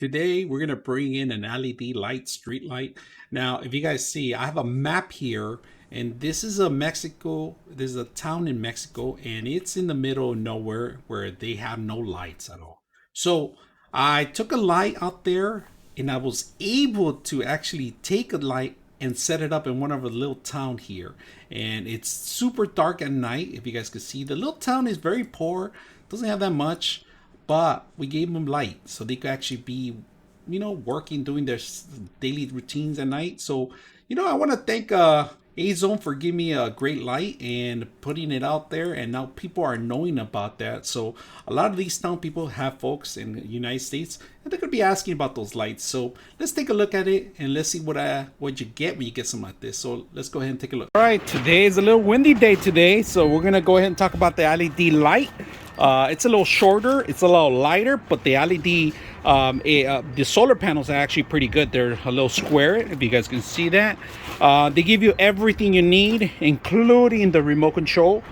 Today we're gonna bring in an LED light, street light. Now, if you guys see, I have a map here, and this is a Mexico. There's a town in Mexico, and it's in the middle of nowhere where they have no lights at all. So I took a light out there, and I was able to actually take a light and set it up in one of a little town here. And it's super dark at night. If you guys can see, the little town is very poor, doesn't have that much, but we gave them light so they could actually be, working, doing their daily routines at night. So, I want to thank A-Zone for giving me a great light and putting it out there, and now people are knowing about that. So a lot of these town people have folks in the United States, and they're gonna be asking about those lights. So let's take a look at it, and let's see what you get when you get something like this. So let's go ahead and take a look. All right, today is a little windy day today, so we're gonna go ahead and talk about the LED light. It's a little shorter, it's a little lighter, but the LED, the solar panels are actually pretty good. They're a little square, if you guys can see that. They give you everything you need, including the remote control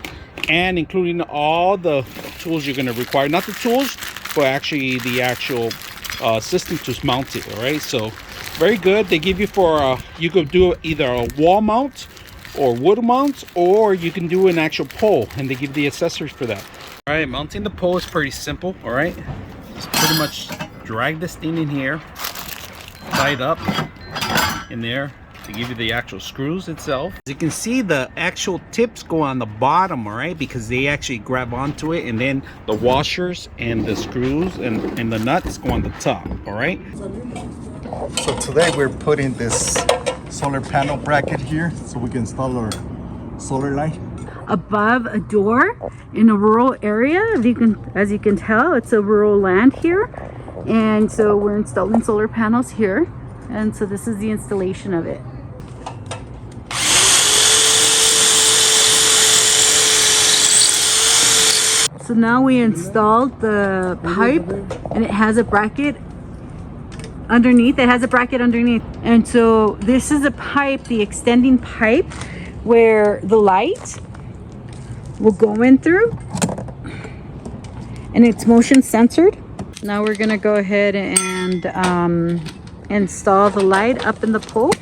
and including all the tools you're going to require. Not the tools, but actually the actual system to mount it. All right, so very good. They give you you could do either a wall mount or wood mount, or you can do an actual pole, and they give the accessories for that. All right, mounting the pole is pretty simple. All right, just pretty much drag this thing in here, tie it up in there to give you the actual screws itself. As you can see, the actual tips go on the bottom, all right, because they actually grab onto it, and then the washers and the screws and the nuts go on the top. All right, so today we're putting this solar panel bracket here so we can install our solar light above a door in a rural area. As you can tell, it's a rural land here, and so we're installing solar panels here, and so this is the installation of it. So now we installed the pipe, and it has a bracket underneath. And so this is a pipe, the extending pipe, where the light will go in through, and it's motion censored. Now we're gonna go ahead and install the light up in the pole.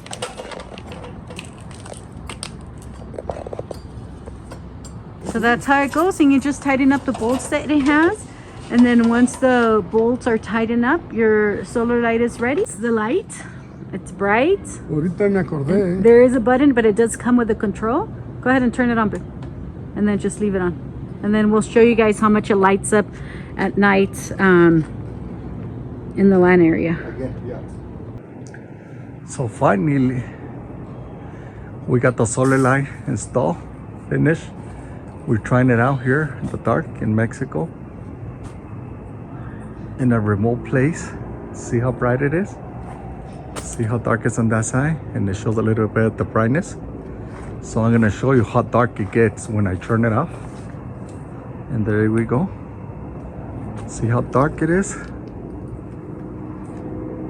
So that's how it goes, and you just tighten up the bolts that it has, and then once the bolts are tightened up, your solar light is ready. It's the light, it's bright. Ahorita me acordé. There is a button, but it does come with a control. Go ahead and turn it on, babe, and then just leave it on, and then we'll show you guys how much it lights up at night in the LAN area. So finally we got the solar light installed, finished. We're trying it out here in the dark in Mexico, in a remote place. See how bright it is, see how dark it's on that side, and it shows a little bit of the brightness. So I'm gonna show you how dark it gets when I turn it off. And there we go. See how dark it is?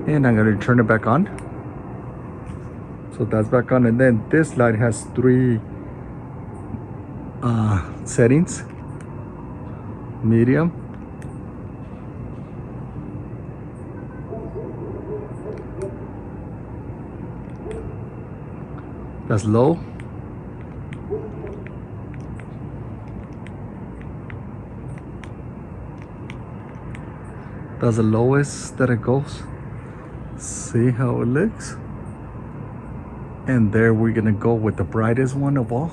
And I'm gonna turn it back on. So that's back on, and then this light has three settings: medium, that's low, that's the lowest that it goes. See how it looks? And there we're gonna go with the brightest one of all.